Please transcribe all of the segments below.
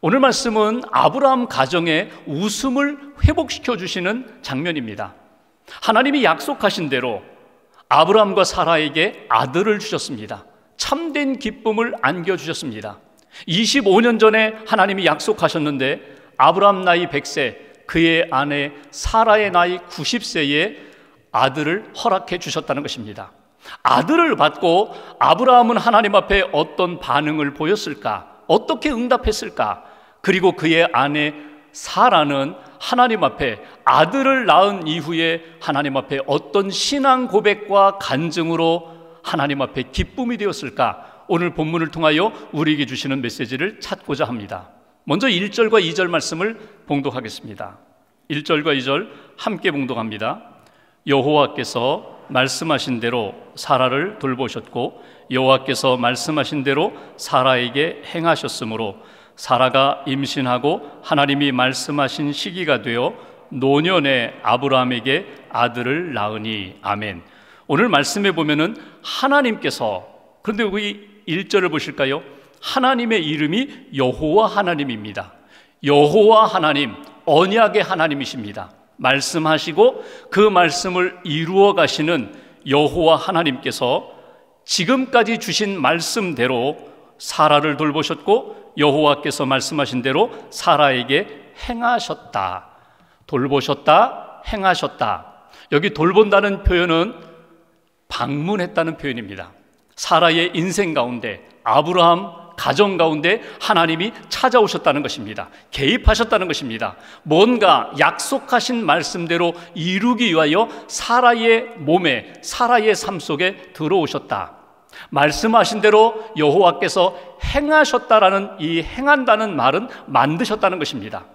오늘 말씀은 아브라함 가정의 웃음을 회복시켜 주시는 장면입니다. 하나님이 약속하신 대로 아브라함과 사라에게 아들을 주셨습니다. 참된 기쁨을 안겨주셨습니다. 25년 전에 하나님이 약속하셨는데 아브라함 나이 100세, 그의 아내 사라의 나이 90세에 아들을 허락해 주셨다는 것입니다. 아들을 받고 아브라함은 하나님 앞에 어떤 반응을 보였을까? 어떻게 응답했을까? 그리고 그의 아내 사라는 하나님 앞에 아들을 낳은 이후에 하나님 앞에 어떤 신앙 고백과 간증으로 하나님 앞에 기쁨이 되었을까? 오늘 본문을 통하여 우리에게 주시는 메시지를 찾고자 합니다. 먼저 1절과 2절 말씀을 봉독하겠습니다. 1절과 2절 함께 봉독합니다. 여호와께서 말씀하신 대로 사라를 돌보셨고 여호와께서 말씀하신 대로 사라에게 행하셨으므로 사라가 임신하고 하나님이 말씀하신 시기가 되어 노년에 아브라함에게 아들을 낳으니. 아멘. 오늘 말씀에 보면은 하나님께서, 그런데 여기 1절을 보실까요? 하나님의 이름이 여호와 하나님입니다. 여호와 하나님, 언약의 하나님이십니다. 말씀하시고 그 말씀을 이루어 가시는 여호와 하나님께서 지금까지 주신 말씀대로 사라를 돌보셨고 여호와께서 말씀하신 대로 사라에게 행하셨다. 돌보셨다, 행하셨다. 여기 돌본다는 표현은 방문했다는 표현입니다. 사라의 인생 가운데, 아브라함 가정 가운데 하나님이 찾아오셨다는 것입니다. 개입하셨다는 것입니다. 뭔가 약속하신 말씀대로 이루기 위하여 사라의 몸에, 사라의 삶 속에 들어오셨다. 말씀하신 대로 여호와께서 행하셨다라는 이 행한다는 말은 만드셨다는 것입니다.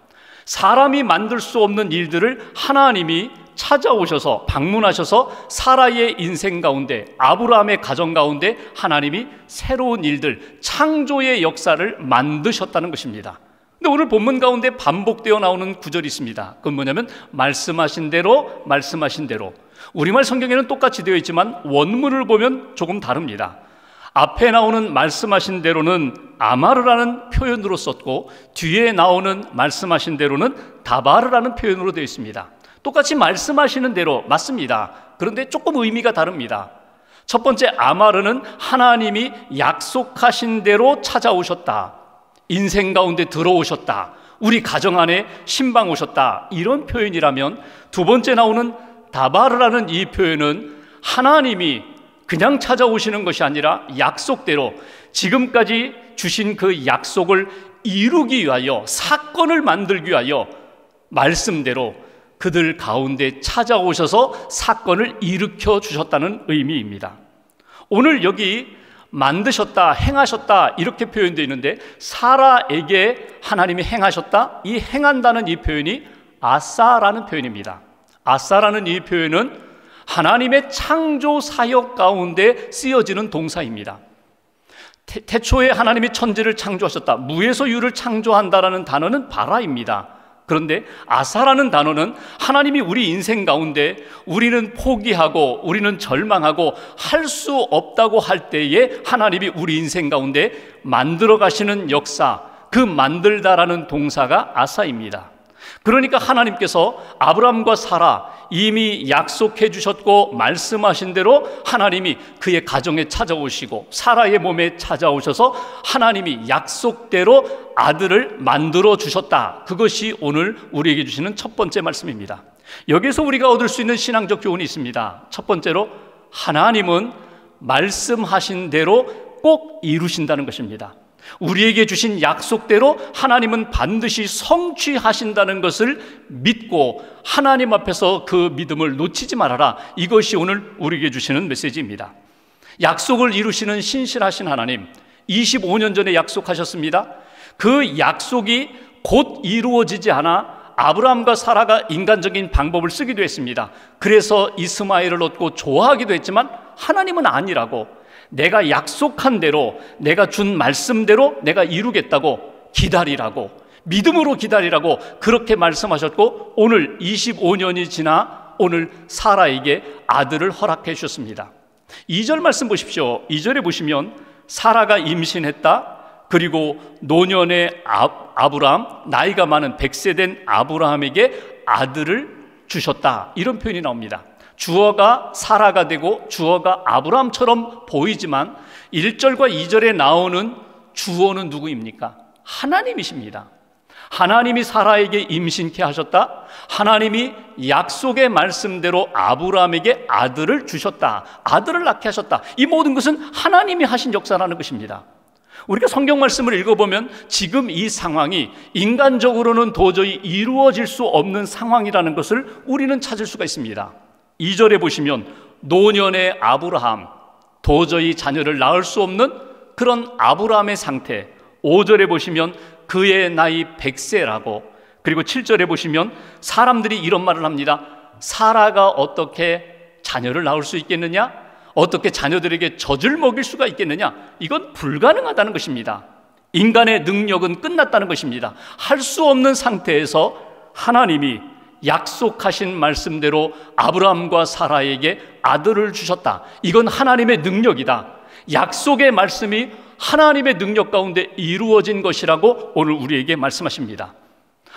사람이 만들 수 없는 일들을 하나님이 찾아오셔서 방문하셔서 사라의 인생 가운데, 아브라함의 가정 가운데 하나님이 새로운 일들, 창조의 역사를 만드셨다는 것입니다. 근데 오늘 본문 가운데 반복되어 나오는 구절이 있습니다. 그건 뭐냐면 말씀하신 대로, 말씀하신 대로. 우리말 성경에는 똑같이 되어 있지만 원문을 보면 조금 다릅니다. 앞에 나오는 말씀하신 대로는 아마르라는 표현으로 썼고 뒤에 나오는 말씀하신 대로는 다바르라는 표현으로 되어 있습니다. 똑같이 말씀하시는 대로 맞습니다. 그런데 조금 의미가 다릅니다. 첫 번째 아마르는 하나님이 약속하신 대로 찾아오셨다. 인생 가운데 들어오셨다. 우리 가정 안에 신방 오셨다. 이런 표현이라면 두 번째 나오는 다바르라는 이 표현은 하나님이 그냥 찾아오시는 것이 아니라 약속대로 지금까지 주신 그 약속을 이루기 위하여, 사건을 만들기 위하여 말씀대로 그들 가운데 찾아오셔서 사건을 일으켜 주셨다는 의미입니다. 오늘 여기 만드셨다, 행하셨다 이렇게 표현되어 있는데 사라에게 하나님이 행하셨다, 이 행한다는 이 표현이 아사라는 표현입니다. 아사라는 이 표현은 하나님의 창조 사역 가운데 쓰여지는 동사입니다. 태초에 하나님이 천지를 창조하셨다, 무에서 유를 창조한다라는 단어는 바라입니다. 그런데 아사라는 단어는 하나님이 우리 인생 가운데 우리는 포기하고 우리는 절망하고 할 수 없다고 할 때에 하나님이 우리 인생 가운데 만들어 가시는 역사, 그 만들다라는 동사가 아사입니다. 그러니까 하나님께서 아브라함과 사라 이미 약속해 주셨고 말씀하신 대로 하나님이 그의 가정에 찾아오시고 사라의 몸에 찾아오셔서 하나님이 약속대로 아들을 만들어 주셨다. 그것이 오늘 우리에게 주시는 첫 번째 말씀입니다. 여기서 우리가 얻을 수 있는 신앙적 교훈이 있습니다. 첫 번째로 하나님은 말씀하신 대로 꼭 이루신다는 것입니다. 우리에게 주신 약속대로 하나님은 반드시 성취하신다는 것을 믿고 하나님 앞에서 그 믿음을 놓치지 말아라. 이것이 오늘 우리에게 주시는 메시지입니다. 약속을 이루시는 신실하신 하나님, 25년 전에 약속하셨습니다. 그 약속이 곧 이루어지지 않아 아브라함과 사라가 인간적인 방법을 쓰기도 했습니다. 그래서 이스마엘을 얻고 좋아하기도 했지만 하나님은 아니라고, 내가 약속한 대로, 내가 준 말씀대로 내가 이루겠다고, 기다리라고, 믿음으로 기다리라고 그렇게 말씀하셨고 오늘 25년이 지나 오늘 사라에게 아들을 허락해 주셨습니다. 2절 말씀 보십시오. 2절에 보시면 사라가 임신했다. 그리고 노년의 아브라함, 나이가 많은 100세 된 아브라함에게 아들을 주셨다, 이런 표현이 나옵니다. 주어가 사라가 되고 주어가 아브라함처럼 보이지만 1절과 2절에 나오는 주어는 누구입니까? 하나님이십니다. 하나님이 사라에게 임신케 하셨다. 하나님이 약속의 말씀대로 아브라함에게 아들을 주셨다. 아들을 낳게 하셨다. 이 모든 것은 하나님이 하신 역사라는 것입니다. 우리가 성경 말씀을 읽어보면 지금 이 상황이 인간적으로는 도저히 이루어질 수 없는 상황이라는 것을 우리는 찾을 수가 있습니다. 2절에 보시면 노년의 아브라함, 도저히 자녀를 낳을 수 없는 그런 아브라함의 상태. 5절에 보시면 그의 나이 100세라고, 그리고 7절에 보시면 사람들이 이런 말을 합니다. 사라가 어떻게 자녀를 낳을 수 있겠느냐? 어떻게 자녀들에게 젖을 먹일 수가 있겠느냐? 이건 불가능하다는 것입니다. 인간의 능력은 끝났다는 것입니다. 할 수 없는 상태에서 하나님이 약속하신 말씀대로 아브라함과 사라에게 아들을 주셨다. 이건 하나님의 능력이다. 약속의 말씀이 하나님의 능력 가운데 이루어진 것이라고 오늘 우리에게 말씀하십니다.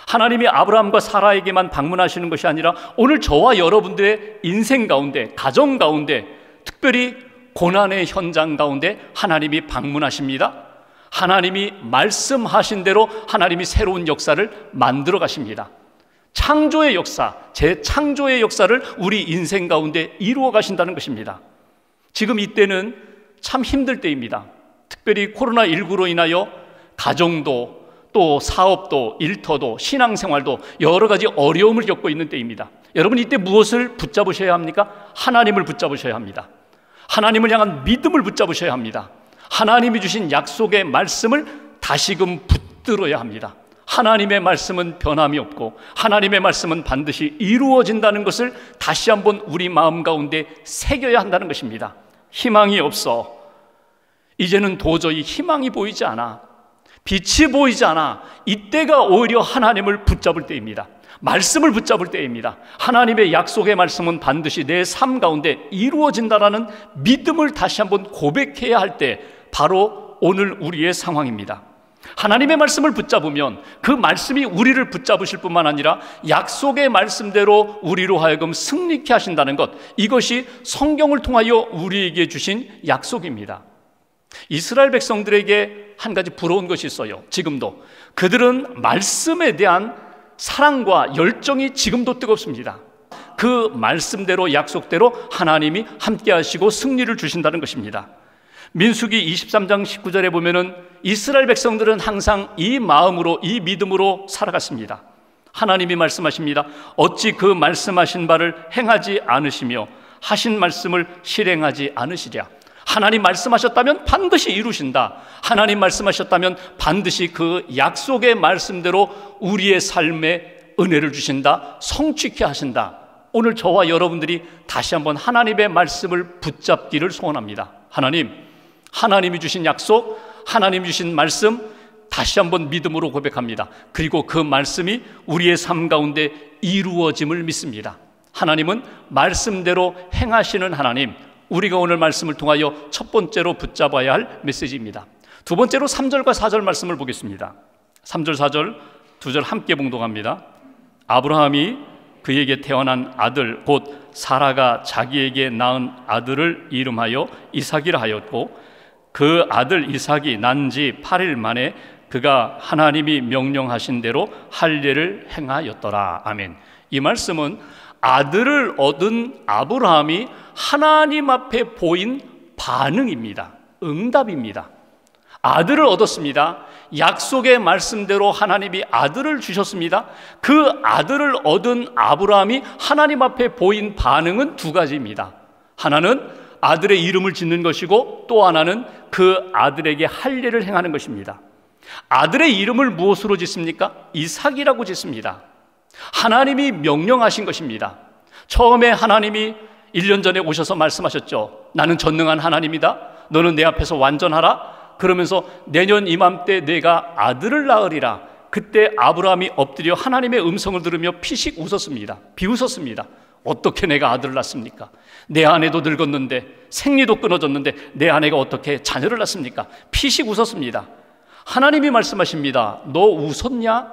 하나님이 아브라함과 사라에게만 방문하시는 것이 아니라 오늘 저와 여러분들의 인생 가운데, 가정 가운데, 특별히 고난의 현장 가운데 하나님이 방문하십니다. 하나님이 말씀하신 대로 하나님이 새로운 역사를 만들어 가십니다. 창조의 역사, 재창조의 역사를 우리 인생 가운데 이루어 가신다는 것입니다. 지금 이때는 참 힘들 때입니다. 특별히 코로나19로 인하여 가정도, 또 사업도, 일터도, 신앙생활도 여러 가지 어려움을 겪고 있는 때입니다. 여러분, 이때 무엇을 붙잡으셔야 합니까? 하나님을 붙잡으셔야 합니다. 하나님을 향한 믿음을 붙잡으셔야 합니다. 하나님이 주신 약속의 말씀을 다시금 붙들어야 합니다. 하나님의 말씀은 변함이 없고 하나님의 말씀은 반드시 이루어진다는 것을 다시 한번 우리 마음 가운데 새겨야 한다는 것입니다. 희망이 없어, 이제는 도저히 희망이 보이지 않아, 빛이 보이지 않아, 이때가 오히려 하나님을 붙잡을 때입니다. 말씀을 붙잡을 때입니다. 하나님의 약속의 말씀은 반드시 내 삶 가운데 이루어진다라는 믿음을 다시 한번 고백해야 할 때, 바로 오늘 우리의 상황입니다. 하나님의 말씀을 붙잡으면 그 말씀이 우리를 붙잡으실 뿐만 아니라 약속의 말씀대로 우리로 하여금 승리케 하신다는 것, 이것이 성경을 통하여 우리에게 주신 약속입니다. 이스라엘 백성들에게 한 가지 부러운 것이 있어요. 지금도 그들은 말씀에 대한 사랑과 열정이 지금도 뜨겁습니다. 그 말씀대로, 약속대로 하나님이 함께 하시고 승리를 주신다는 것입니다. 민수기 23장 19절에 보면은 이스라엘 백성들은 항상 이 마음으로, 이 믿음으로 살아갔습니다. 하나님이 말씀하십니다. 어찌 그 말씀하신 바를 행하지 않으시며 하신 말씀을 실행하지 않으시랴. 하나님 말씀하셨다면 반드시 이루신다. 하나님 말씀하셨다면 반드시 그 약속의 말씀대로 우리의 삶에 은혜를 주신다, 성취케 하신다. 오늘 저와 여러분들이 다시 한번 하나님의 말씀을 붙잡기를 소원합니다. 하나님이 주신 약속, 하나님이 주신 말씀 다시 한번 믿음으로 고백합니다. 그리고 그 말씀이 우리의 삶 가운데 이루어짐을 믿습니다. 하나님은 말씀대로 행하시는 하나님, 우리가 오늘 말씀을 통하여 첫 번째로 붙잡아야 할 메시지입니다. 두 번째로 3절과 4절 말씀을 보겠습니다. 3절, 4절 두 절 함께 봉독합니다. 아브라함이 그에게 태어난 아들 곧 사라가 자기에게 낳은 아들을 이름하여 이삭이라 하였고, 그 아들 이삭이 난 지 8일 만에 그가 하나님이 명령하신 대로 할례를 행하였더라. 아멘. 이 말씀은 아들을 얻은 아브라함이 하나님 앞에 보인 반응입니다. 응답입니다. 아들을 얻었습니다. 약속의 말씀대로 하나님이 아들을 주셨습니다. 그 아들을 얻은 아브라함이 하나님 앞에 보인 반응은 두 가지입니다. 하나는 아들의 이름을 짓는 것이고, 또 하나는 그 아들에게 할례를 행하는 것입니다. 아들의 이름을 무엇으로 짓습니까? 이삭이라고 짓습니다. 하나님이 명령하신 것입니다. 처음에 하나님이 1년 전에 오셔서 말씀하셨죠. 나는 전능한 하나님이다. 너는 내 앞에서 완전하라. 그러면서 내년 이맘때 내가 아들을 낳으리라. 그때 아브라함이 엎드려 하나님의 음성을 들으며 피식 웃었습니다. 비웃었습니다. 어떻게 내가 아들을 낳습니까? 내 아내도 늙었는데, 생리도 끊어졌는데 내 아내가 어떻게 자녀를 낳습니까? 피식 웃었습니다. 하나님이 말씀하십니다. 너 웃었냐?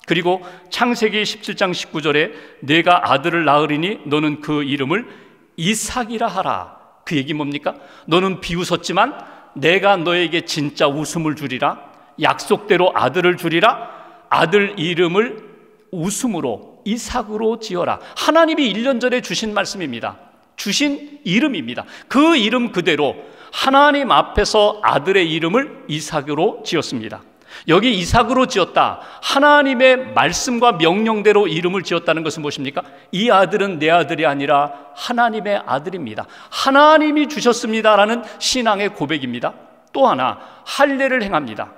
그리고 창세기 17장 19절에 내가 아들을 낳으리니 너는 그 이름을 이삭이라 하라. 그 얘기 뭡니까? 너는 비웃었지만 내가 너에게 진짜 웃음을 주리라. 약속대로 아들을 주리라. 아들 이름을 웃음으로 이삭으로 지어라. 하나님이 1년 전에 주신 말씀입니다. 주신 이름입니다. 그 이름 그대로 하나님 앞에서 아들의 이름을 이삭으로 지었습니다. 여기 이삭으로 지었다. 하나님의 말씀과 명령대로 이름을 지었다는 것은 무엇입니까? 이 아들은 내 아들이 아니라 하나님의 아들입니다. 하나님이 주셨습니다라는 신앙의 고백입니다. 또 하나 할례를 행합니다.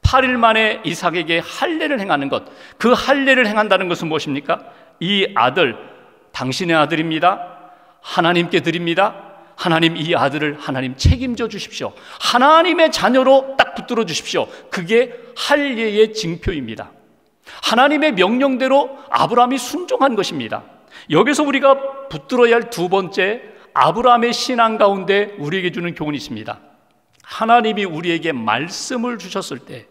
8일 만에 이삭에게 할례를 행하는 것, 그 할례를 행한다는 것은 무엇입니까? 이 아들 당신의 아들입니다. 하나님께 드립니다. 하나님 이 아들을 하나님 책임져 주십시오. 하나님의 자녀로 딱 붙들어 주십시오. 그게 할례의 징표입니다. 하나님의 명령대로 아브라함이 순종한 것입니다. 여기서 우리가 붙들어야 할 두 번째 아브라함의 신앙 가운데 우리에게 주는 교훈이 있습니다. 하나님이 우리에게 말씀을 주셨을 때,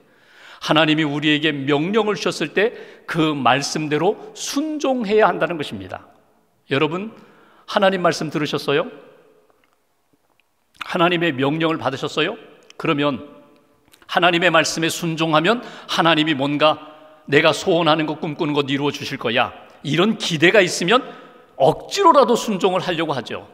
하나님이 우리에게 명령을 주셨을 때 그 말씀대로 순종해야 한다는 것입니다. 여러분, 하나님 말씀 들으셨어요? 하나님의 명령을 받으셨어요? 그러면 하나님의 말씀에 순종하면 하나님이 뭔가 내가 소원하는 것, 꿈꾸는 것 이루어 주실 거야, 이런 기대가 있으면 억지로라도 순종을 하려고 하죠.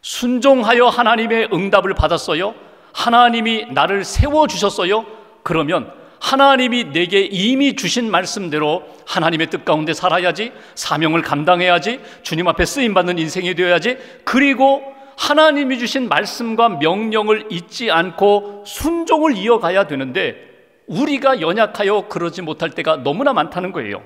순종하여 하나님의 응답을 받았어요? 하나님이 나를 세워주셨어요? 그러면 하나님이 내게 이미 주신 말씀대로 하나님의 뜻 가운데 살아야지, 사명을 감당해야지, 주님 앞에 쓰임받는 인생이 되어야지, 그리고 하나님이 주신 말씀과 명령을 잊지 않고 순종을 이어가야 되는데 우리가 연약하여 그러지 못할 때가 너무나 많다는 거예요.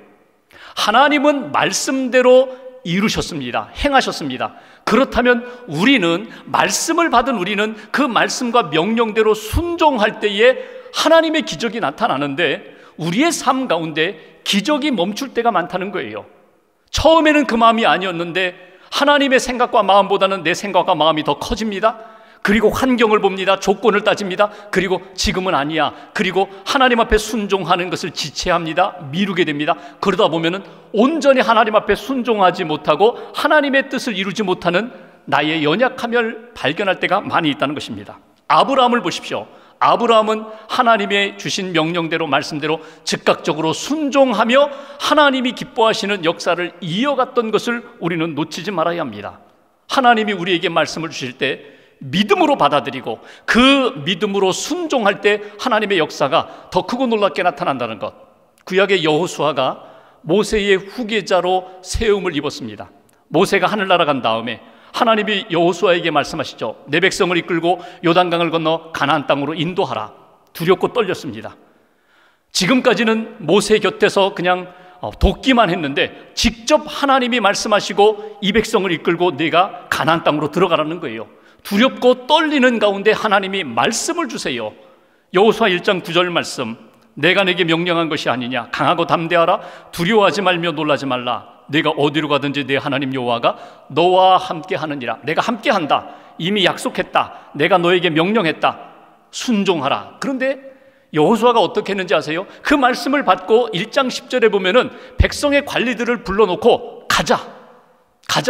하나님은 말씀대로 이루셨습니다. 행하셨습니다. 그렇다면 우리는, 말씀을 받은 우리는 그 말씀과 명령대로 순종할 때에 하나님의 기적이 나타나는데 우리의 삶 가운데 기적이 멈출 때가 많다는 거예요. 처음에는 그 마음이 아니었는데 하나님의 생각과 마음보다는 내 생각과 마음이 더 커집니다. 그리고 환경을 봅니다. 조건을 따집니다. 그리고 지금은 아니야. 그리고 하나님 앞에 순종하는 것을 지체합니다. 미루게 됩니다. 그러다 보면은 온전히 하나님 앞에 순종하지 못하고 하나님의 뜻을 이루지 못하는 나의 연약함을 발견할 때가 많이 있다는 것입니다. 아브라함을 보십시오. 아브라함은 하나님의 주신 명령대로, 말씀대로 즉각적으로 순종하며 하나님이 기뻐하시는 역사를 이어갔던 것을 우리는 놓치지 말아야 합니다. 하나님이 우리에게 말씀을 주실 때 믿음으로 받아들이고 그 믿음으로 순종할 때 하나님의 역사가 더 크고 놀랍게 나타난다는 것. 구약의 여호수아가 모세의 후계자로 세움을 입었습니다. 모세가 하늘나라 간 다음에 하나님이 여호수아에게 말씀하시죠. 내 백성을 이끌고 요단강을 건너 가나안 땅으로 인도하라. 두렵고 떨렸습니다. 지금까지는 모세 곁에서 그냥 돕기만 했는데 직접 하나님이 말씀하시고 이 백성을 이끌고 내가 가나안 땅으로 들어가라는 거예요. 두렵고 떨리는 가운데 하나님이 말씀을 주세요. 여호수아 1장 9절 말씀, 내가 내게 명령한 것이 아니냐. 강하고 담대하라. 두려워하지 말며 놀라지 말라. 내가 어디로 가든지 내 하나님 여호와가 너와 함께 하느니라. 내가 함께 한다. 이미 약속했다. 내가 너에게 명령했다. 순종하라. 그런데 여호수아가 어떻게 했는지 아세요? 그 말씀을 받고 1장 10절에 보면은 백성의 관리들을 불러놓고 가자.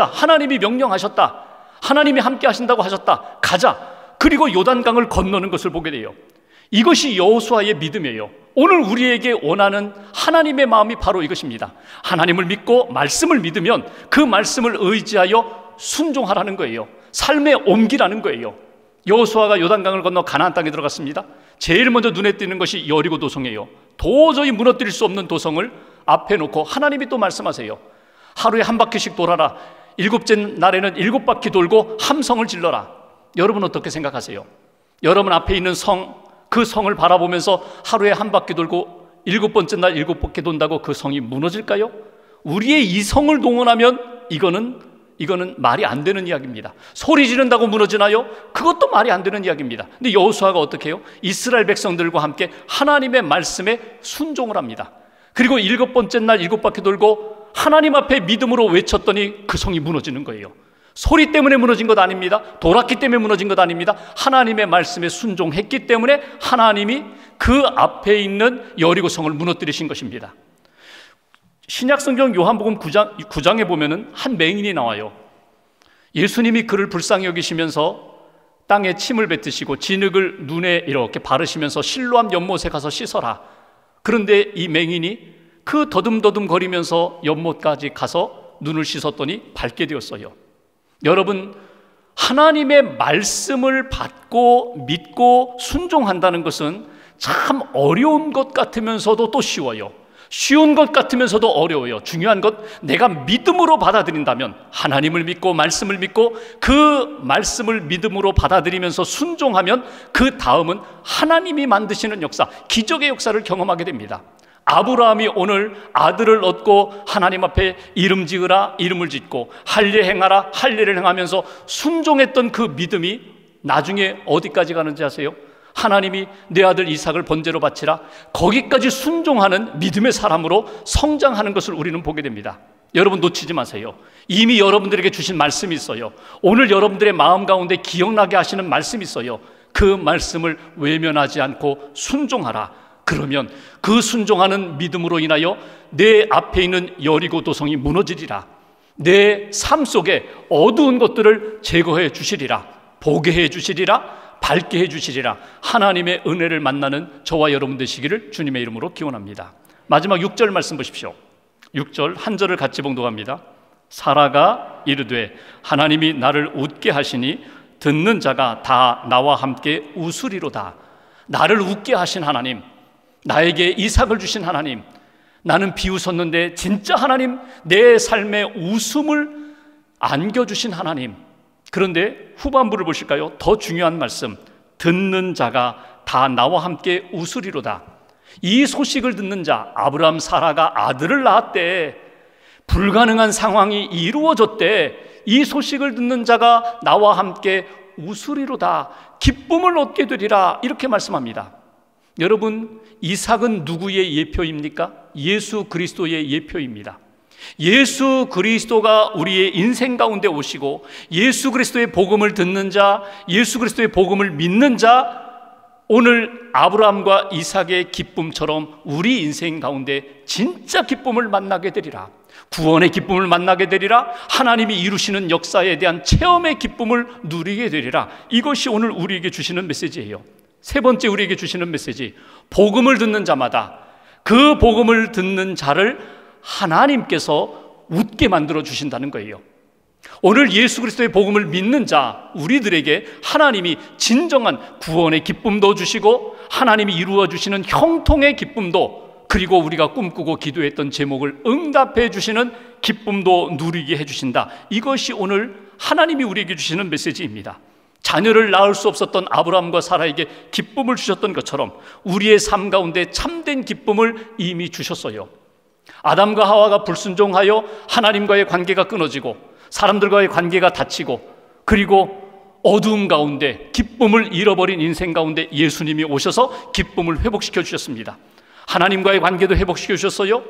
하나님이 명령하셨다. 하나님이 함께 하신다고 하셨다. 가자. 그리고 요단강을 건너는 것을 보게 돼요. 이것이 여호수아의 믿음이에요. 오늘 우리에게 원하는 하나님의 마음이 바로 이것입니다. 하나님을 믿고 말씀을 믿으면 그 말씀을 의지하여 순종하라는 거예요. 삶에 옮기라는 거예요. 여호수아가 요단강을 건너 가나안 땅에 들어갔습니다. 제일 먼저 눈에 띄는 것이 여리고 도성이에요. 도저히 무너뜨릴 수 없는 도성을 앞에 놓고 하나님이 또 말씀하세요. 하루에 한 바퀴씩 돌아라. 7째 날에는 7바퀴 돌고 함성을 질러라. 여러분 어떻게 생각하세요? 여러분 앞에 있는 그 성을 바라보면서 하루에 한 바퀴 돌고 7번째 날 7바퀴 돈다고 그 성이 무너질까요? 우리의 이성을 동원하면 이거는 말이 안 되는 이야기입니다. 소리 지른다고 무너지나요? 그것도 말이 안 되는 이야기입니다. 근데 여호수아가 어떻게 해요? 이스라엘 백성들과 함께 하나님의 말씀에 순종을 합니다. 그리고 7번째 날 7바퀴 돌고 하나님 앞에 믿음으로 외쳤더니 그 성이 무너지는 거예요. 소리 때문에 무너진 것 아닙니다. 도락기 때문에 무너진 것 아닙니다. 하나님의 말씀에 순종했기 때문에 하나님이 그 앞에 있는 여리고성을 무너뜨리신 것입니다. 신약성경 요한복음 9장에 보면은 한 맹인이 나와요. 예수님이 그를 불쌍히 여기시면서 땅에 침을 뱉으시고 진흙을 눈에 이렇게 바르시면서 실로암 연못에 가서 씻어라. 그런데 이 맹인이 그 더듬더듬 거리면서 연못까지 가서 눈을 씻었더니 밝게 되었어요. 여러분, 하나님의 말씀을 받고 믿고 순종한다는 것은 참 어려운 것 같으면서도 또 쉬워요. 쉬운 것 같으면서도 어려워요. 중요한 것, 내가 믿음으로 받아들인다면, 하나님을 믿고 말씀을 믿고 그 말씀을 믿음으로 받아들이면서 순종하면 그 다음은 하나님이 만드시는 역사, 기적의 역사를 경험하게 됩니다. 아브라함이 오늘 아들을 얻고 하나님 앞에 이름 지으라 이름을 짓고 할례 행하라 할례를 행하면서 순종했던 그 믿음이 나중에 어디까지 가는지 아세요? 하나님이 내 아들 이삭을 번제로 바치라, 거기까지 순종하는 믿음의 사람으로 성장하는 것을 우리는 보게 됩니다. 여러분, 놓치지 마세요. 이미 여러분들에게 주신 말씀이 있어요. 오늘 여러분들의 마음 가운데 기억나게 하시는 말씀이 있어요. 그 말씀을 외면하지 않고 순종하라. 그러면 그 순종하는 믿음으로 인하여 내 앞에 있는 여리고 도성이 무너지리라. 내 삶 속에 어두운 것들을 제거해 주시리라. 보게 해 주시리라. 밝게 해 주시리라. 하나님의 은혜를 만나는 저와 여러분 되시기를 주님의 이름으로 기원합니다. 마지막 6절 말씀 보십시오. 6절 한 절을 같이 봉독합니다. 사라가 이르되 하나님이 나를 웃게 하시니 듣는 자가 다 나와 함께 웃으리로다. 나를 웃게 하신 하나님, 나에게 이삭을 주신 하나님, 나는 비웃었는데 진짜 하나님, 내 삶에 웃음을 안겨주신 하나님. 그런데 후반부를 보실까요? 더 중요한 말씀, 듣는 자가 다 나와 함께 웃으리로다. 이 소식을 듣는 자, 아브라함 사라가 아들을 낳았대. 불가능한 상황이 이루어졌대. 이 소식을 듣는 자가 나와 함께 웃으리로다. 기쁨을 얻게 되리라. 이렇게 말씀합니다. 여러분, 이삭은 누구의 예표입니까? 예수 그리스도의 예표입니다. 예수 그리스도가 우리의 인생 가운데 오시고 예수 그리스도의 복음을 듣는 자, 예수 그리스도의 복음을 믿는 자, 오늘 아브라함과 이삭의 기쁨처럼 우리 인생 가운데 진짜 기쁨을 만나게 되리라. 구원의 기쁨을 만나게 되리라. 하나님이 이루시는 역사에 대한 체험의 기쁨을 누리게 되리라. 이것이 오늘 우리에게 주시는 메시지예요. 세 번째 우리에게 주시는 메시지, 복음을 듣는 자마다 그 복음을 듣는 자를 하나님께서 웃게 만들어 주신다는 거예요. 오늘 예수 그리스도의 복음을 믿는 자, 우리들에게 하나님이 진정한 구원의 기쁨도 주시고 하나님이 이루어 주시는 형통의 기쁨도, 그리고 우리가 꿈꾸고 기도했던 제목을 응답해 주시는 기쁨도 누리게 해주신다. 이것이 오늘 하나님이 우리에게 주시는 메시지입니다. 자녀를 낳을 수 없었던 아브라함과 사라에게 기쁨을 주셨던 것처럼 우리의 삶 가운데 참된 기쁨을 이미 주셨어요. 아담과 하와가 불순종하여 하나님과의 관계가 끊어지고 사람들과의 관계가 닫히고 그리고 어두움 가운데 기쁨을 잃어버린 인생 가운데 예수님이 오셔서 기쁨을 회복시켜 주셨습니다. 하나님과의 관계도 회복시켜 주셨어요.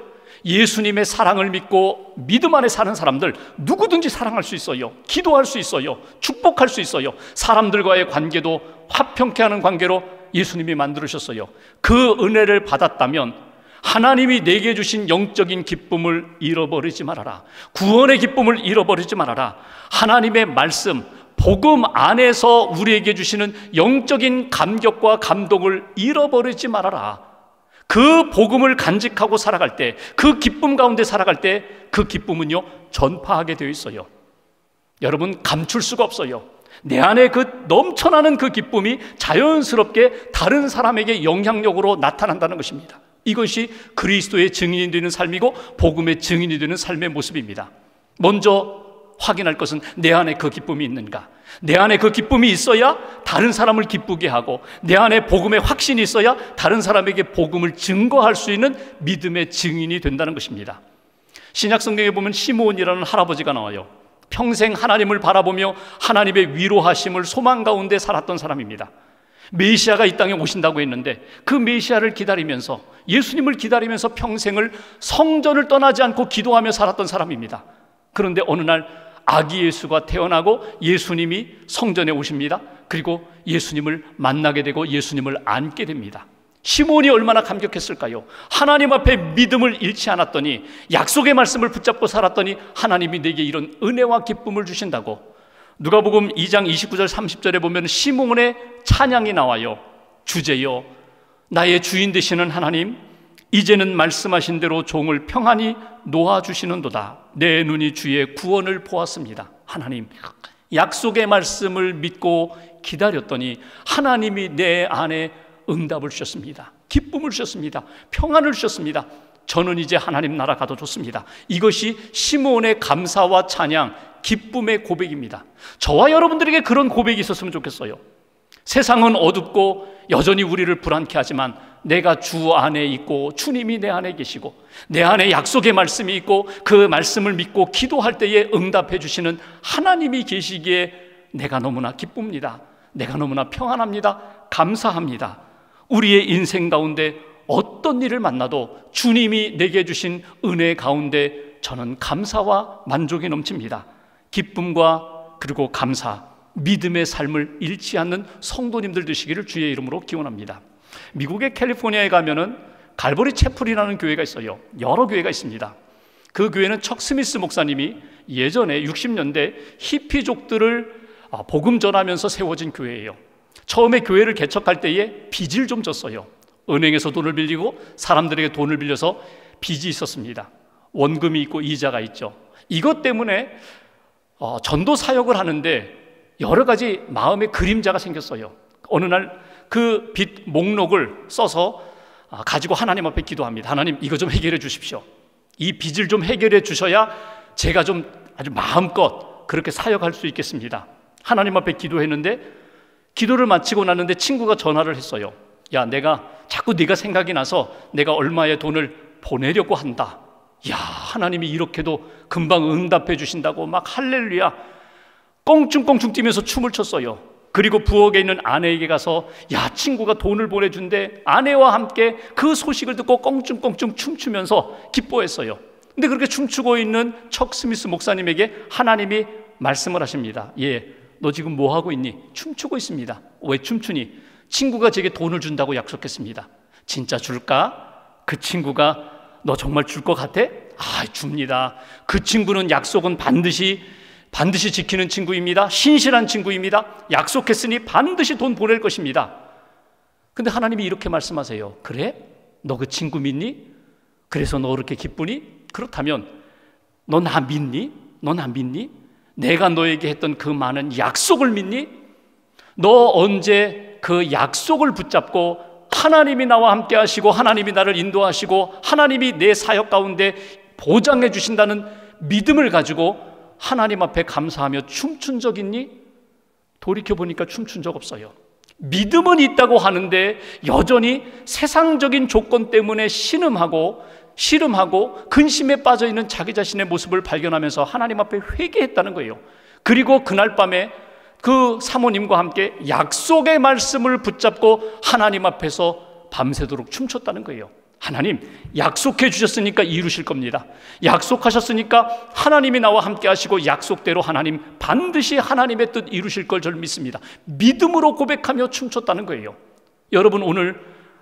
예수님의 사랑을 믿고 믿음 안에 사는 사람들 누구든지 사랑할 수 있어요. 기도할 수 있어요. 축복할 수 있어요. 사람들과의 관계도 화평케 하는 관계로 예수님이 만들으셨어요. 그 은혜를 받았다면 하나님이 내게 주신 영적인 기쁨을 잃어버리지 말아라. 구원의 기쁨을 잃어버리지 말아라. 하나님의 말씀, 복음 안에서 우리에게 주시는 영적인 감격과 감동을 잃어버리지 말아라. 그 복음을 간직하고 살아갈 때, 그 기쁨 가운데 살아갈 때 그 기쁨은요 전파하게 되어 있어요. 여러분, 감출 수가 없어요. 내 안에 그 넘쳐나는 그 기쁨이 자연스럽게 다른 사람에게 영향력으로 나타난다는 것입니다. 이것이 그리스도의 증인이 되는 삶이고 복음의 증인이 되는 삶의 모습입니다. 먼저 확인할 것은 내 안에 그 기쁨이 있는가. 내 안에 그 기쁨이 있어야 다른 사람을 기쁘게 하고 내 안에 복음의 확신이 있어야 다른 사람에게 복음을 증거할 수 있는 믿음의 증인이 된다는 것입니다. 신약 성경에 보면 시므온이라는 할아버지가 나와요. 평생 하나님을 바라보며 하나님의 위로하심을 소망 가운데 살았던 사람입니다. 메시아가 이 땅에 오신다고 했는데 그 메시아를 기다리면서, 예수님을 기다리면서 평생을 성전을 떠나지 않고 기도하며 살았던 사람입니다. 그런데 어느 날 아기 예수가 태어나고 예수님이 성전에 오십니다. 그리고 예수님을 만나게 되고 예수님을 안게 됩니다. 시몬이 얼마나 감격했을까요? 하나님 앞에 믿음을 잃지 않았더니, 약속의 말씀을 붙잡고 살았더니 하나님이 내게 이런 은혜와 기쁨을 주신다고. 누가복음 2장 29절 30절에 보면 시몬의 찬양이 나와요. 주제여, 나의 주인 되시는 하나님, 이제는 말씀하신 대로 종을 평안히 놓아주시는도다. 내 눈이 주의 구원을 보았습니다. 하나님, 약속의 말씀을 믿고 기다렸더니 하나님이 내 안에 응답을 주셨습니다. 기쁨을 주셨습니다. 평안을 주셨습니다. 저는 이제 하나님 나라 가도 좋습니다. 이것이 시몬의 감사와 찬양, 기쁨의 고백입니다. 저와 여러분들에게 그런 고백이 있었으면 좋겠어요. 세상은 어둡고 여전히 우리를 불안케 하지만 내가 주 안에 있고 주님이 내 안에 계시고 내 안에 약속의 말씀이 있고 그 말씀을 믿고 기도할 때에 응답해 주시는 하나님이 계시기에 내가 너무나 기쁩니다. 내가 너무나 평안합니다. 감사합니다. 우리의 인생 가운데 어떤 일을 만나도 주님이 내게 주신 은혜 가운데 저는 감사와 만족이 넘칩니다. 기쁨과 그리고 감사, 믿음의 삶을 잃지 않는 성도님들 되시기를 주의 이름으로 기원합니다. 미국의 캘리포니아에 가면은 갈보리 채플이라는 교회가 있어요. 여러 교회가 있습니다. 그 교회는 척 스미스 목사님이 예전에 60년대 히피족들을 복음 전하면서 세워진 교회예요. 처음에 교회를 개척할 때에 빚을 좀 졌어요. 은행에서 돈을 빌리고 사람들에게 돈을 빌려서 빚이 있었습니다. 원금이 있고 이자가 있죠. 이것 때문에 전도 사역을 하는데 여러 가지 마음의 그림자가 생겼어요. 어느 날 그 빚 목록을 써서 가지고 하나님 앞에 기도합니다. 하나님, 이거 좀 해결해 주십시오. 이 빚을 좀 해결해 주셔야 제가 좀 아주 마음껏 그렇게 사역할 수 있겠습니다. 하나님 앞에 기도했는데, 기도를 마치고 났는데 친구가 전화를 했어요. 야, 내가 자꾸 네가 생각이 나서 내가 얼마의 돈을 보내려고 한다. 야, 하나님이 이렇게도 금방 응답해 주신다고 막 할렐루야 껑충껑충 뛰면서 춤을 췄어요. 그리고 부엌에 있는 아내에게 가서 야, 친구가 돈을 보내준대. 아내와 함께 그 소식을 듣고 껑충껑충 춤추면서 기뻐했어요. 근데 그렇게 춤추고 있는 척 스미스 목사님에게 하나님이 말씀을 하십니다. 예, 너 지금 뭐 하고 있니? 춤추고 있습니다. 왜 춤추니? 친구가 제게 돈을 준다고 약속했습니다. 진짜 줄까? 그 친구가 너 정말 줄 것 같아? 아, 줍니다. 그 친구는 약속은 반드시 지키는 친구입니다. 신실한 친구입니다. 약속했으니 반드시 돈 보낼 것입니다. 근데 하나님이 이렇게 말씀하세요. 그래? 너 그 친구 믿니? 그래서 너 그렇게 기쁘니? 그렇다면 너 나 믿니? 너 나 믿니? 내가 너에게 했던 그 많은 약속을 믿니? 너 언제 그 약속을 붙잡고 하나님이 나와 함께 하시고 하나님이 나를 인도하시고 하나님이 내 사역 가운데 보장해 주신다는 믿음을 가지고 하나님 앞에 감사하며 춤춘 적 있니? 돌이켜보니까 춤춘 적 없어요. 믿음은 있다고 하는데 여전히 세상적인 조건 때문에 신음하고 근심에 빠져있는 자기 자신의 모습을 발견하면서 하나님 앞에 회개했다는 거예요. 그리고 그날 밤에 그 사모님과 함께 약속의 말씀을 붙잡고 하나님 앞에서 밤새도록 춤췄다는 거예요. 하나님, 약속해 주셨으니까 이루실 겁니다. 약속하셨으니까 하나님이 나와 함께 하시고 약속대로 하나님 반드시 하나님의 뜻 이루실 걸 저는 믿습니다. 믿음으로 고백하며 춤췄다는 거예요. 여러분, 오늘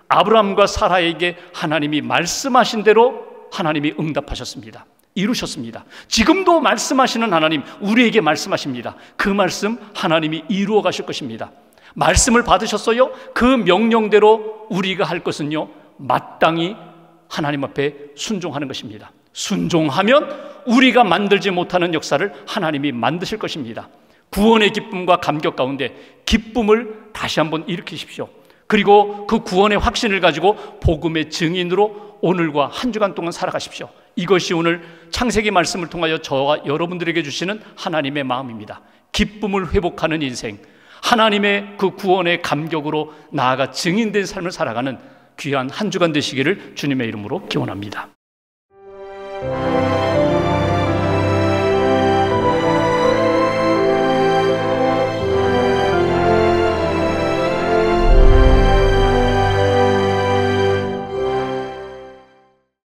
아브라함과 사라에게 하나님이 말씀하신 대로 하나님이 응답하셨습니다. 이루셨습니다. 지금도 말씀하시는 하나님, 우리에게 말씀하십니다. 그 말씀 하나님이 이루어 가실 것입니다. 말씀을 받으셨어요? 그 명령대로 우리가 할 것은요, 마땅히 하나님 앞에 순종하는 것입니다. 순종하면 우리가 만들지 못하는 역사를 하나님이 만드실 것입니다. 구원의 기쁨과 감격 가운데 기쁨을 다시 한번 일으키십시오. 그리고 그 구원의 확신을 가지고 복음의 증인으로 오늘과 한 주간 동안 살아가십시오. 이것이 오늘 창세기 말씀을 통하여 저와 여러분들에게 주시는 하나님의 마음입니다. 기쁨을 회복하는 인생, 하나님의 그 구원의 감격으로 나아가 증인된 삶을 살아가는 귀한 한 주간 되시기를 주님의 이름으로 기원합니다.